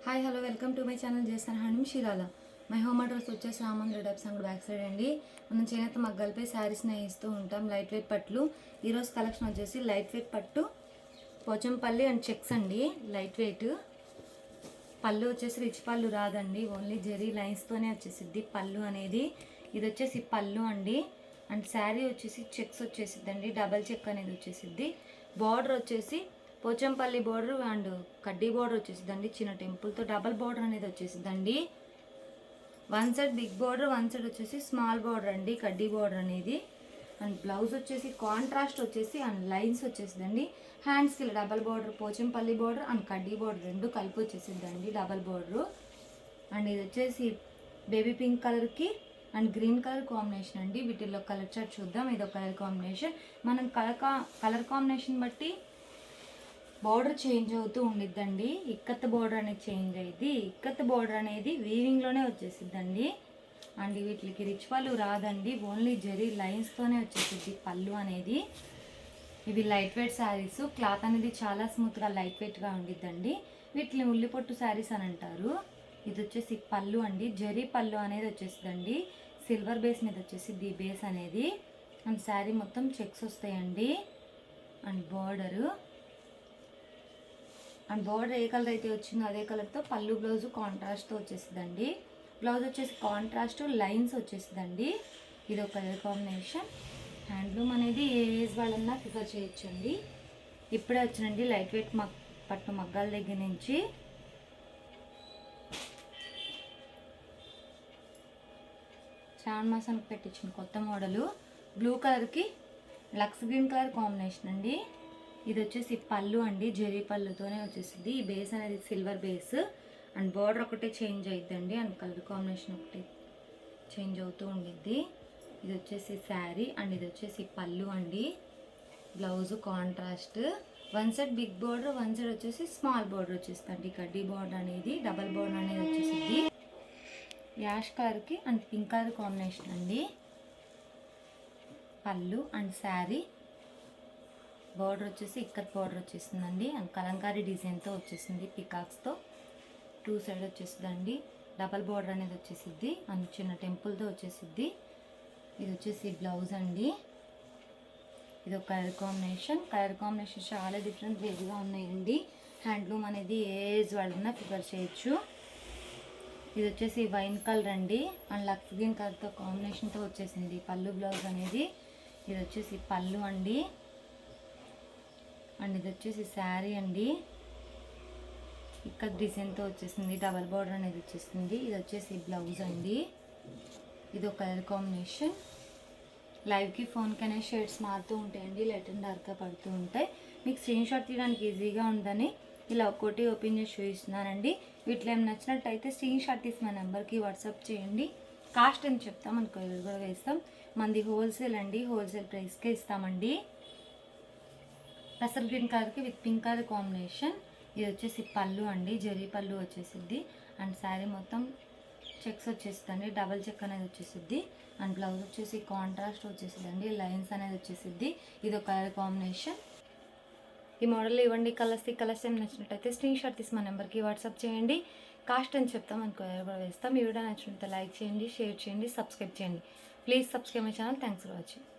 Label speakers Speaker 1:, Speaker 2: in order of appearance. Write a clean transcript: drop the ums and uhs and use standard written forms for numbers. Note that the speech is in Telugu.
Speaker 1: Hi hello welcome to my channel చేస్తాను హ్యాండ్లూమ్ షీరాల. మై హోమ్ అడ్రస్ వచ్చేసి రామన్ రెడప్స్ అండ్ బ్యాక్ సైడ్ అండి. మనం చేనేత మగ్గలపై శారీస్ నేయిస్తూ ఉంటాం, లైట్ వెయిట్ పట్లు. ఈరోజు కలెక్షన్ వచ్చేసి లైట్ వెయిట్ పట్టు పోచంపల్లి అండ్ చెక్స్ అండి. లైట్ వెయిట్ పళ్ళు వచ్చేసి రిచ్ పళ్ళు రాదండి, ఓన్లీ జెరీ లైన్స్తోనే వచ్చేసిద్ది పళ్ళు అనేది. ఇది వచ్చేసి పళ్ళు అండి. అండ్ శారీ వచ్చేసి చెక్స్ వచ్చేసిద్దండి, డబల్ చెక్ అనేది వచ్చేసిద్ది. బార్డర్ వచ్చేసి పోచంపల్లి బోర్డర్ అండ్ కడ్డీ బోర్డర్ వచ్చేసిందండి, చిన్న టెంపుల్తో డబల్ బోర్డర్ అనేది వచ్చేసిందండి. One side big border, one side వచ్చేసి స్మాల్ బోర్డర్ అండి, కడ్డీ బోర్డర్ అనేది. అండ్ బ్లౌజ్ వచ్చేసి కాంట్రాస్ట్ వచ్చేసి అండ్ లైన్స్ వచ్చేసిందండి. హ్యాండ్స్కి double border, Pochampally border and కడ్డీ బోర్డర్ రెండు కలిపి వచ్చేసిందండి డబల్ బోర్డరు. అండ్ ఇది వచ్చేసి బేబీ పింక్ కలర్కి అండ్ గ్రీన్ కలర్ కాంబినేషన్ అండి. వీటిల్లో కలర్ చార్ట్ చూద్దాం. ఇదో కలర్ కాంబినేషన్. మనం కలర్ కాంబినేషన్ బట్టి బోర్డర్ చేంజ్ అవుతూ ఉండిద్దండి. ఇక్కత్ బోర్డర్ అనేది చేంజ్ అయ్యింది. ఇక్కత్ బోర్డర్ అనేది వీవింగ్లోనే వచ్చేసిద్దండి. అండ్ వీటికి రిచ్ పళ్ళు రాదండి, ఓన్లీ జెరీ లైన్స్తోనే వచ్చేసిద్ది పళ్ళు అనేది. ఇవి లైట్ వెయిట్ శారీస్. క్లాత్ అనేది చాలా స్మూత్గా లైట్ వెయిట్గా ఉండిద్దండి. వీటిని ఉల్లిపొట్టు శారీస్ అని అంటారు. ఇది వచ్చేసి పళ్ళు అండి, జెరీ పళ్ళు అనేది వచ్చేసిద్దండి. సిల్వర్ బేస్ మీద వచ్చేసిద్ది బేస్ అనేది. అండ్ శారీ మొత్తం చెక్స్ వస్తాయండి. And border and border A colour అయితే వచ్చిందో అదే కలర్తో పళ్ళు బ్లౌజ్ కాంట్రాస్ట్తో వచ్చేసిందండి. బ్లౌజ్ వచ్చేసి కాంట్రాస్ట్ లైన్స్ వచ్చేసిందండి. ఇది ఒక కలర్ కాంబినేషన్. హ్యాండ్లూమ్ అనేది ఏ ఏజ్ వాళ్ళన్నా ప్రిఫర్ చేయొచ్చండి. ఇప్పుడే వచ్చినండి లైట్ వెయిట్ పట్టు మగ్గాల దగ్గర నుంచి. శ్రావణ మాసానికి పెట్టించిన కొత్త మోడలు. బ్లూ కలర్కి లక్స్ గ్రీన్ కలర్ కాంబినేషన్ అండి. ఇది వచ్చేసి పళ్ళు అండి, జెరీ పళ్ళుతోనే వచ్చేసింది. ఈ బేస్ అనేది సిల్వర్ బేస్. అండ్ బార్డర్ ఒకటే చేంజ్ అవుతుందండి, అండ్ కలర్ కాంబినేషన్ ఒకటి చేంజ్ అవుతూ ఉండిద్ది. ఇది వచ్చేసి శారీ అండ్ ఇది వచ్చేసి పళ్ళు అండి. Blouse contrast. One side big border, one side వచ్చేసి స్మాల్ బార్డర్ వచ్చేస్తుంది. కడ్డీ బార్డర్ అనేది డబల్ బార్డర్ అనేది వచ్చేసింది. యాష్ కలర్కి అండ్ పింక్ కలర్ కాంబినేషన్ అండి. పళ్ళు అండ్ శారీ. బార్డర్ వచ్చేసి ఇక్కత్ బార్డర్ వచ్చేసిందండి. అండ్ కలంకారీ డిజైన్తో వచ్చేసింది పికాక్స్తో. టూ సైడ్ వచ్చేసిందండి. డబల్ బార్డర్ అనేది వచ్చేసిద్ది అండ్ చిన్న టెంపుల్తో వచ్చేసిద్ది. ఇది వచ్చేసి బ్లౌజ్ అండి. ఇది ఒక కలర్ కాంబినేషన్. కలర్ కాంబినేషన్ చాలా డిఫరెంట్ వేరుగా ఉన్నాయండి. హ్యాండ్లూమ్ అనేది ఏ ఏజ్ వాళ్ళన్నా ప్రిఫర్ చేయొచ్చు. ఇది వచ్చేసి వైన్ కలర్ అండి అండ్ లక్స్ గ్రీన్ కలర్తో కాంబినేషన్తో వచ్చేసింది పళ్ళు బ్లౌజ్ అనేది. ఇది వచ్చేసి పళ్ళు అండి. అండ్ ఇది వచ్చేసి శారీ అండి, ఇక్కడ డిజైన్తో వచ్చేసింది. డబల్ బార్డర్ అనేది వచ్చేసింది. ఇది వచ్చేసి బ్లౌజ్ అండి. ఇది ఒక కలర్ కాంబినేషన్. లైవ్కి ఫోన్కి అనేది షేడ్స్ మారుతూ ఉంటాయండి, లైట్ అండ్ డార్క్గా పడుతూ ఉంటాయి. మీకు స్క్రీన్ షాట్ తీయడానికి ఈజీగా ఉందని ఇలా ఒక్కోటి ఓపెన్ చేసి చూపిస్తున్నానండి. వీటిలో ఏమి నచ్చినట్టయితే స్క్రీన్ షాట్ తీసి మా నెంబర్కి వాట్సాప్ చేయండి. కాస్ట్ ఎంత చెప్తాం, మనకు కూడా వేస్తాం. మంది హోల్సేల్ అండి, హోల్సేల్ ప్రైస్కే ఇస్తామండి. పెసర్ గ్రీన్ కలర్కి విత్ పింక్ కలర్ కాంబినేషన్. ఇది వచ్చేసి పళ్ళు అండి, జెరీ పళ్ళు వచ్చేసిద్ది. అండ్ శారీ మొత్తం చెక్స్ వచ్చేసిద్దండి, డబల్ చెక్ అనేది వచ్చేసిద్ది. అండ్ బ్లౌజ్ వచ్చేసి కాంట్రాస్ట్ వచ్చేసిద్దండి, లైన్స్ అనేది వచ్చేసిద్ది. ఇది ఒక కలర్ కాంబినేషన్. ఈ మోడల్ ఇవ్వండి. కలర్స్ ఏమి నచ్చినట్టయితే స్క్రీన్ షాట్ తీసి మా నెంబర్కి వాట్సాప్ చేయండి. కాస్ట్ అని చెప్తాం, మనకు కూడా వేస్తాం. ఈ వీడియో నచ్చినట్లయితే లైక్ చేయండి, షేర్ చేయండి, సబ్స్క్రైబ్ చేయండి. Please subscribe my channel. Thanks for watching.